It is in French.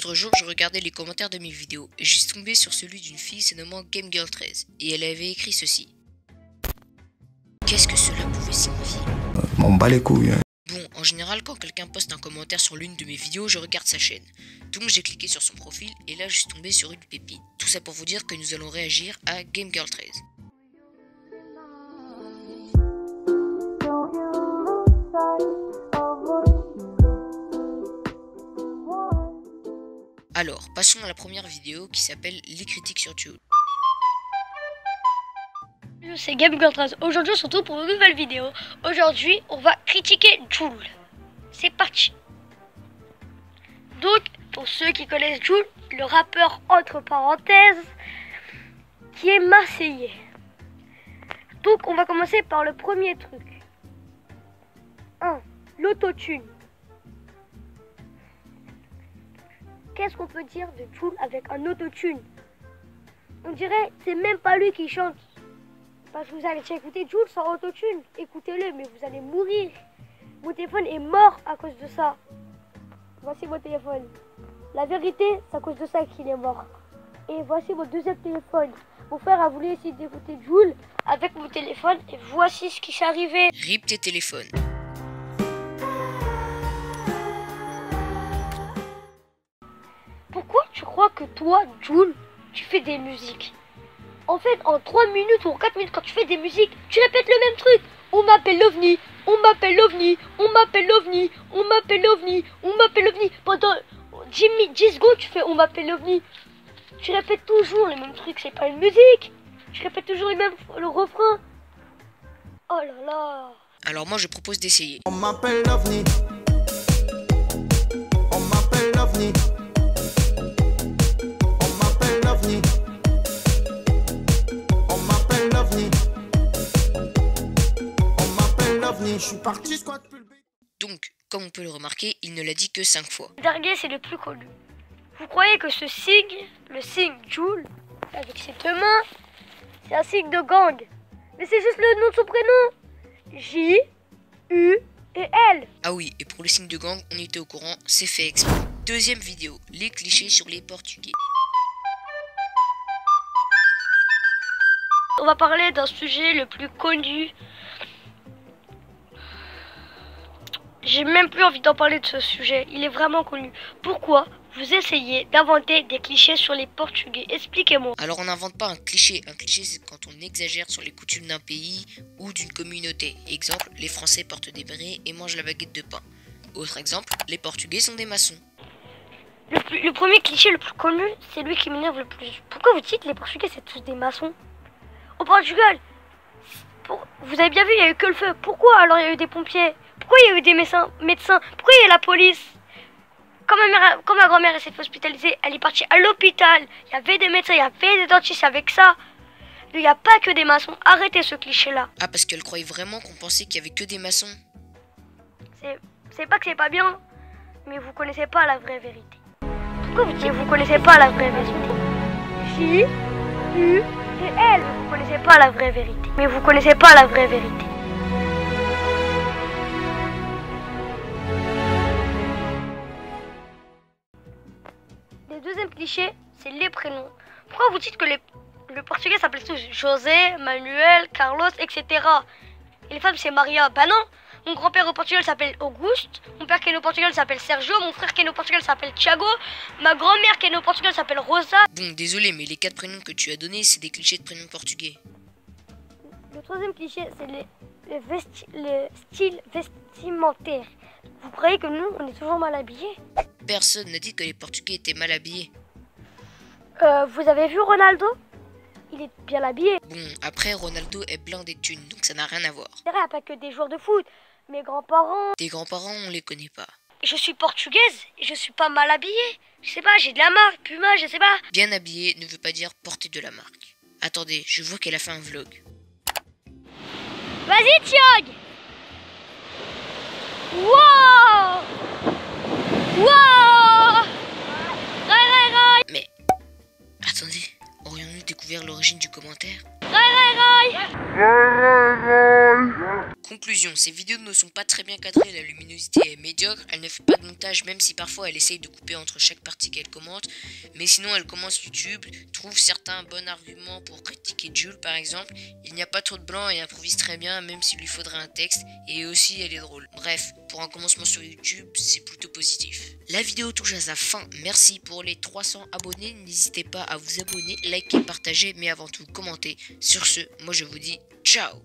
L'autre jour, je regardais les commentaires de mes vidéos et je suis tombé sur celui d'une fille se nommant GameGirl13 et elle avait écrit ceci. Qu'est-ce que cela pouvait signifier? M'en bats les couilles. Bon, en général, quand quelqu'un poste un commentaire sur l'une de mes vidéos, je regarde sa chaîne. Donc j'ai cliqué sur son profil et là je suis tombé sur une pépite. Tout ça pour vous dire que nous allons réagir à GameGirl13. Alors, passons à la première vidéo qui s'appelle Les critiques sur Jul. C'est GameGirl13. Aujourd'hui, on se retrouve pour une nouvelle vidéo. Aujourd'hui, on va critiquer Jul. C'est parti. Donc, pour ceux qui connaissent Jul, le rappeur entre parenthèses, qui est marseillais. Donc, on va commencer par le premier truc. 1. L'autotune. Qu'est-ce qu'on peut dire de Jul avec un autotune? On dirait c'est même pas lui qui chante. Parce que vous allez écouter Jul sans autotune. Écoutez-le, mais vous allez mourir. Mon téléphone est mort à cause de ça. Voici mon téléphone. La vérité, c'est à cause de ça qu'il est mort. Et voici mon deuxième téléphone. Mon frère a voulu essayer d'écouter Jul avec mon téléphone. Et voici ce qui s'est arrivé. RIP tes téléphones. Pourquoi tu crois que toi, Jul, tu fais des musiques? En fait, en 3 minutes ou en 4 minutes, quand tu fais des musiques, tu répètes le même truc. On m'appelle l'OVNI, on m'appelle l'OVNI, on m'appelle l'OVNI, on m'appelle l'OVNI, on m'appelle l'OVNI. Pendant 10 secondes, tu fais on m'appelle l'OVNI. Tu répètes toujours les mêmes trucs, c'est pas une musique. Tu répètes toujours le refrain. Oh là là. Alors moi je propose d'essayer. On m'appelle l'OVNI. On m'appelle l'OVNI. On m'appelle l'OVNI. On m'appelle l'OVNI. On m'appelle l'OVNI. Je suis parti squat plus le B. Donc, comme on peut le remarquer, il ne l'a dit que 5 fois. Darguet, c'est le plus connu. Vous croyez que ce signe, le signe Jul, avec ses deux mains, c'est un signe de gang. Mais c'est juste le nom de son prénom. J, U et L. Ah oui, et pour le signe de gang, on était au courant, c'est fait exprès. Deuxième vidéo, les clichés sur les Portugais. On va parler d'un sujet le plus connu. J'ai même plus envie d'en parler de ce sujet. Il est vraiment connu. Pourquoi vous essayez d'inventer des clichés sur les Portugais? Expliquez-moi. Alors on n'invente pas un cliché. Un cliché, c'est quand on exagère sur les coutumes d'un pays ou d'une communauté. Exemple, les Français portent des bérets et mangent la baguette de pain. Autre exemple, les Portugais sont des maçons. Le premier cliché le plus connu, c'est lui qui m'énerve le plus. Pourquoi vous dites les Portugais c'est tous des maçons? Au Portugal, vous avez bien vu, il n'y a eu que le feu. Pourquoi alors il y a eu des pompiers? Pourquoi il y a eu des médecins? Pourquoi il y a eu la police? Quand ma grand-mère s'est fait hospitaliser, elle est partie à l'hôpital. Il y avait des médecins, il y avait des dentistes avec ça. Il n'y a pas que des maçons. Arrêtez ce cliché-là. Ah, parce qu'elle croyait vraiment qu'on pensait qu'il y avait que des maçons. C'est pas que c'est pas bien, mais vous connaissez pas la vraie vérité. Pourquoi vous dites que vous connaissez pas la vraie vérité? J, U et L. Vous connaissez pas la vraie vérité. Mais vous connaissez pas la vraie vérité. Le deuxième cliché, c'est les prénoms. Pourquoi vous dites que le portugais s'appelle tous José, Manuel, Carlos, etc. Et les femmes, c'est Maria? Bah non. Mon grand-père au Portugal s'appelle Auguste. Mon père qui est né au Portugal s'appelle Sergio. Mon frère qui est né au Portugal s'appelle Thiago. Ma grand-mère qui est née au Portugal s'appelle Rosa. Bon, désolé, mais les 4 prénoms que tu as donnés, c'est des clichés de prénoms portugais. Le troisième cliché, c'est le style vestimentaire. Vous croyez que nous, on est toujours mal habillés? Personne n'a dit que les Portugais étaient mal habillés. Vous avez vu Ronaldo? Il est bien habillé. Bon, après, Ronaldo est blindé de thunes, donc ça n'a rien à voir. Il n'y a pas que des joueurs de foot. Mes grands-parents... Tes grands-parents, on les connaît pas. Je suis portugaise et je suis pas mal habillée. Je sais pas, j'ai de la marque, Puma, je sais pas. Bien habillé ne veut pas dire porter de la marque. Attendez, je vois qu'elle a fait un vlog. Vas-y, Thiag! Wow! Wow! Mais, attendez, aurions-nous découvert l'origine du commentaire? Conclusion, ces vidéos ne sont pas très bien cadrées, la luminosité est médiocre, elle ne fait pas de montage même si parfois elle essaye de couper entre chaque partie qu'elle commente, mais sinon elle commence YouTube, trouve certains bons arguments pour critiquer Jules par exemple, il n'y a pas trop de blanc et improvise très bien même s'il lui faudrait un texte, et aussi elle est drôle. Bref, pour un commencement sur YouTube, c'est plutôt positif. La vidéo touche à sa fin, merci pour les 300 abonnés, n'hésitez pas à vous abonner, liker, partager, mais avant tout commenter. Sur ce, moi je vous dis ciao.